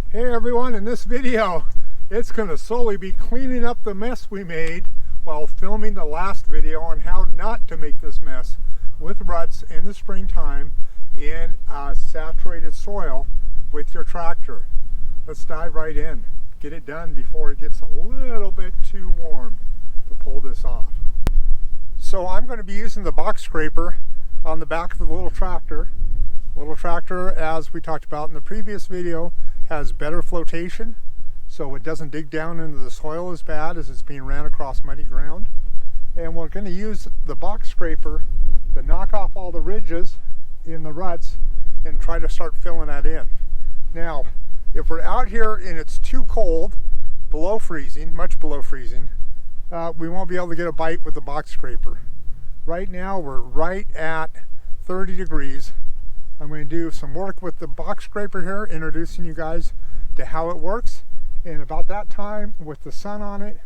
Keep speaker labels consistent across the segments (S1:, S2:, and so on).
S1: Hey everyone, in this video it's going to solely be cleaning up the mess we made while filming the last video on how not to make this mess with ruts in the springtime in saturated soil with your tractor. Let's dive right in. Get it done before it gets a little bit too warm to pull this off. So I'm going to be using the box scraper on the back of the little tractor. Little tractor, as we talked about in the previous video, has better flotation, so it doesn't dig down into the soil as bad as it's being ran across muddy ground. And we're going to use the box scraper to knock off all the ridges in the ruts and try to start filling that in. Now, if we're out here and it's too cold, below freezing, much below freezing, we won't be able to get a bite with the box scraper. Right now we're right at 30 degrees. I'm going to do some work with the box scraper here, introducing you guys to how it works. And about that time, with the sun on it,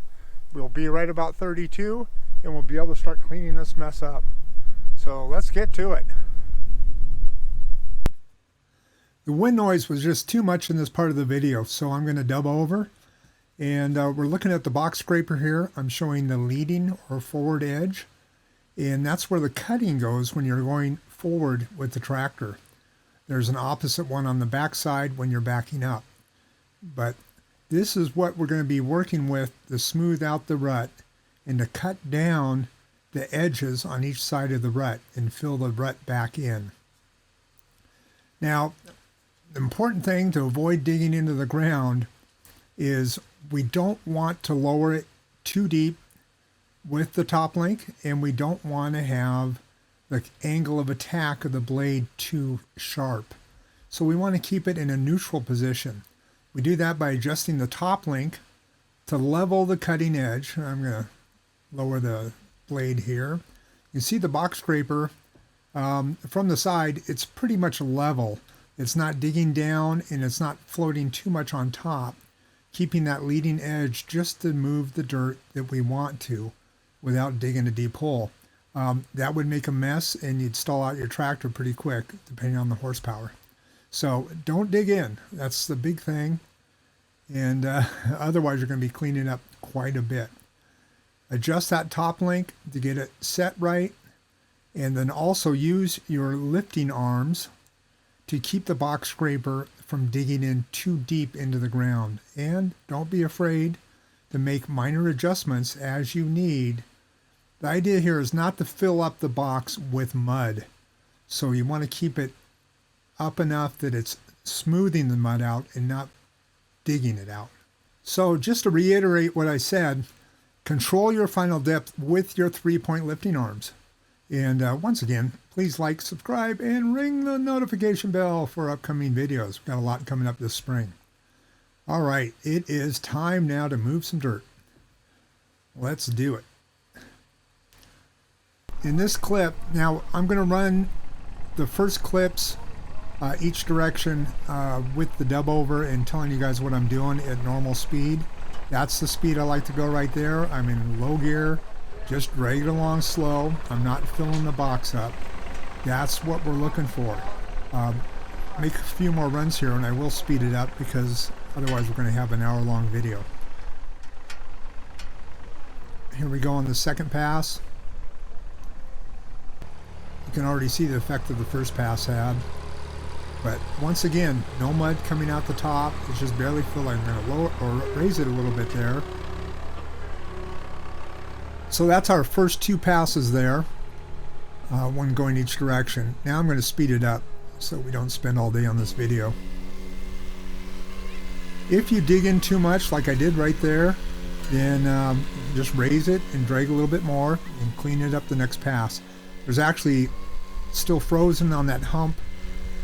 S1: we'll be right about 32 and we'll be able to start cleaning this mess up. So let's get to it. The wind noise was just too much in this part of the video, so I'm going to dub over. And we're looking at the box scraper here. I'm showing the leading or forward edge. And that's where the cutting goes when you're going forward with the tractor. There's an opposite one on the back side when you're backing up. But this is what we're going to be working with to smooth out the rut and to cut down the edges on each side of the rut and fill the rut back in. Now, the important thing to avoid digging into the ground is we don't want to lower it too deep with the top link, and we don't want to have the angle of attack of the blade too sharp. So we want to keep it in a neutral position. We do that by adjusting the top link to level the cutting edge. I'm going to lower the blade here. You see the box scraper from the side, it's pretty much level. It's not digging down and it's not floating too much on top, keeping that leading edge just to move the dirt that we want to without digging a deep hole. That would make a mess and you'd stall out your tractor pretty quick depending on the horsepower. So don't dig in. That's the big thing. And otherwise you're going to be cleaning up quite a bit. Adjust that top link to get it set right. And then also use your lifting arms to keep the box scraper from digging in too deep into the ground. And don't be afraid to make minor adjustments as you need. The idea here is not to fill up the box with mud. So you want to keep it up enough that it's smoothing the mud out and not digging it out. So just to reiterate what I said, control your final depth with your 3-point lifting arms. And once again, please like, subscribe, and ring the notification bell for upcoming videos. We've got a lot coming up this spring. All right, it is time now to move some dirt. Let's do it. In this clip, now I'm going to run the first clips each direction with the dub over and telling you guys what I'm doing at normal speed. That's the speed I like to go right there. I'm in low gear, just drag it along slow. I'm not filling the box up. That's what we're looking for. Make a few more runs here and I will speed it up because otherwise we're going to have an hour-long video. Here we go on the second pass. You can already see the effect that the first pass had. But once again, no mud coming out the top. It's just barely filling. I'm going to lower or raise it a little bit there. So that's our first two passes there. One going each direction. Now I'm going to speed it up so we don't spend all day on this video. If you dig in too much, like I did right there, then just raise it and drag a little bit more and clean it up the next pass. There's actually still frozen on that hump,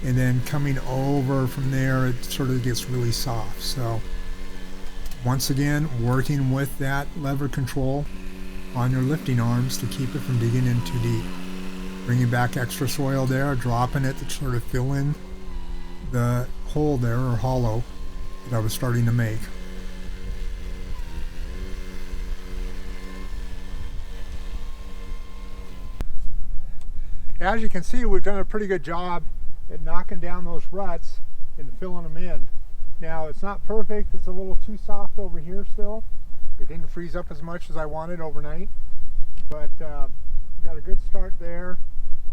S1: and then coming over from there it sort of gets really soft. So once again, working with that lever control on your lifting arms to keep it from digging in too deep. Bringing back extra soil there, dropping it to sort of fill in the hole there, or hollow, that I was starting to make. As you can see, we've done a pretty good job at knocking down those ruts and filling them in. Now it's not perfect, it's a little too soft over here still. It didn't freeze up as much as I wanted overnight, but got a good start there.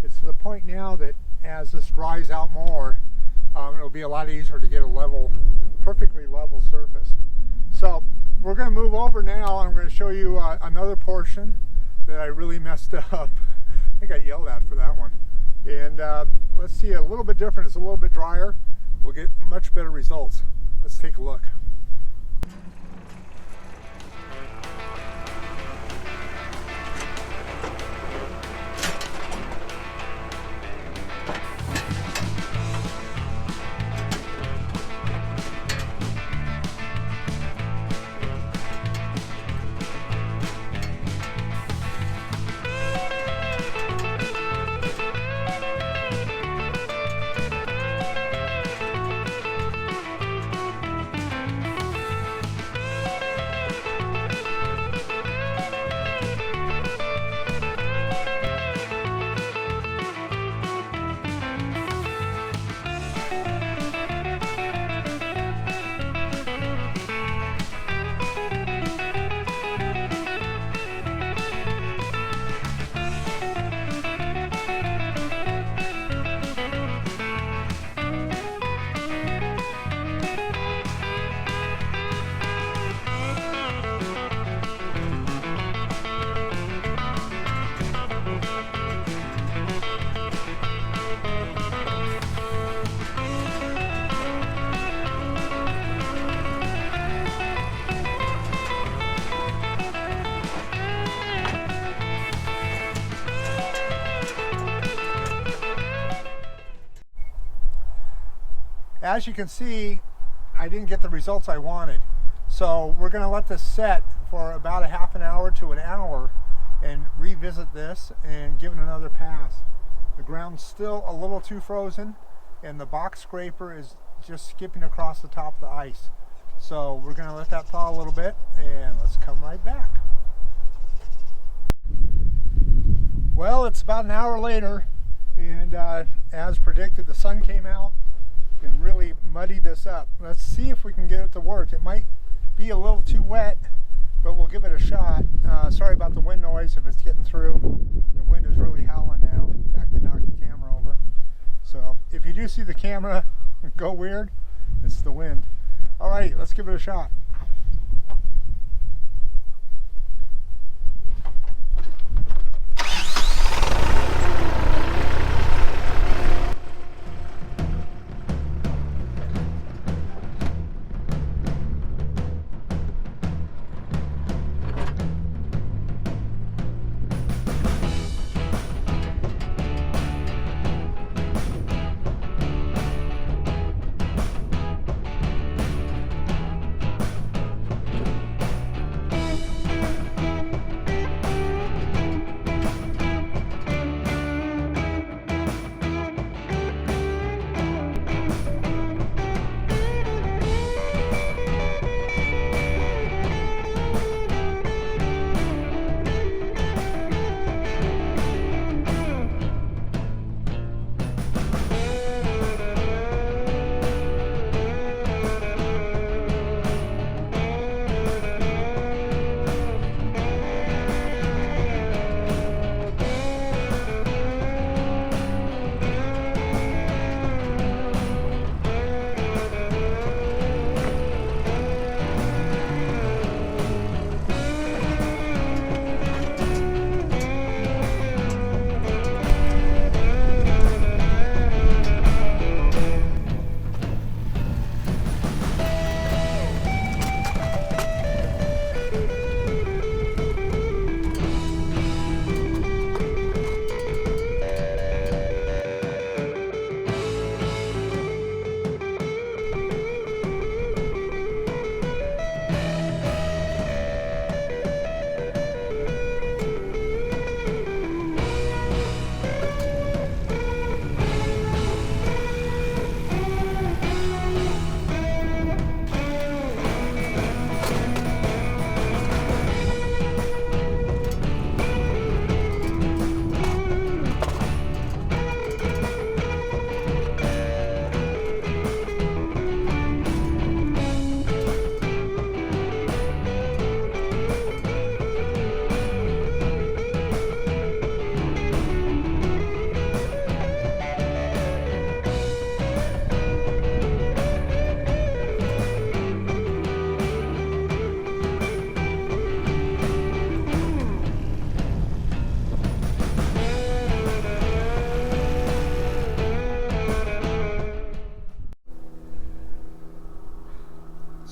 S1: It's to the point now that as this dries out more, it'll be a lot easier to get a level, perfectly level surface. So we're going to move over now. I'm going to show you another portion that I really messed up. I think I yelled at for that one. And let's see, a little bit different. It's a little bit drier. We'll get much better results. Let's take a look. As you can see, I didn't get the results I wanted. So we're going to let this set for about a half an hour to an hour and revisit this and give it another pass. The ground's still a little too frozen and the box scraper is just skipping across the top of the ice. So we're going to let that thaw a little bit and let's come right back. Well, it's about an hour later and as predicted, the sun came out and really muddy this up. Let's see if we can get it to work. It might be a little too wet, but we'll give it a shot. Sorry about the wind noise if it's getting through. The wind is really howling now. In fact, they knocked the camera over. So if you do see the camera go weird, it's the wind. All right, let's give it a shot.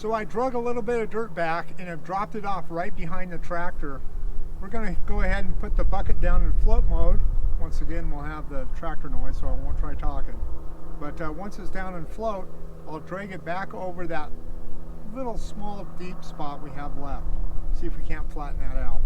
S1: So I drug a little bit of dirt back and have dropped it off right behind the tractor. We're going to go ahead and put the bucket down in float mode. Once again, we'll have the tractor noise, so I won't try talking. But once it's down in float, I'll drag it back over that little small deep spot we have left. See if we can't flatten that out.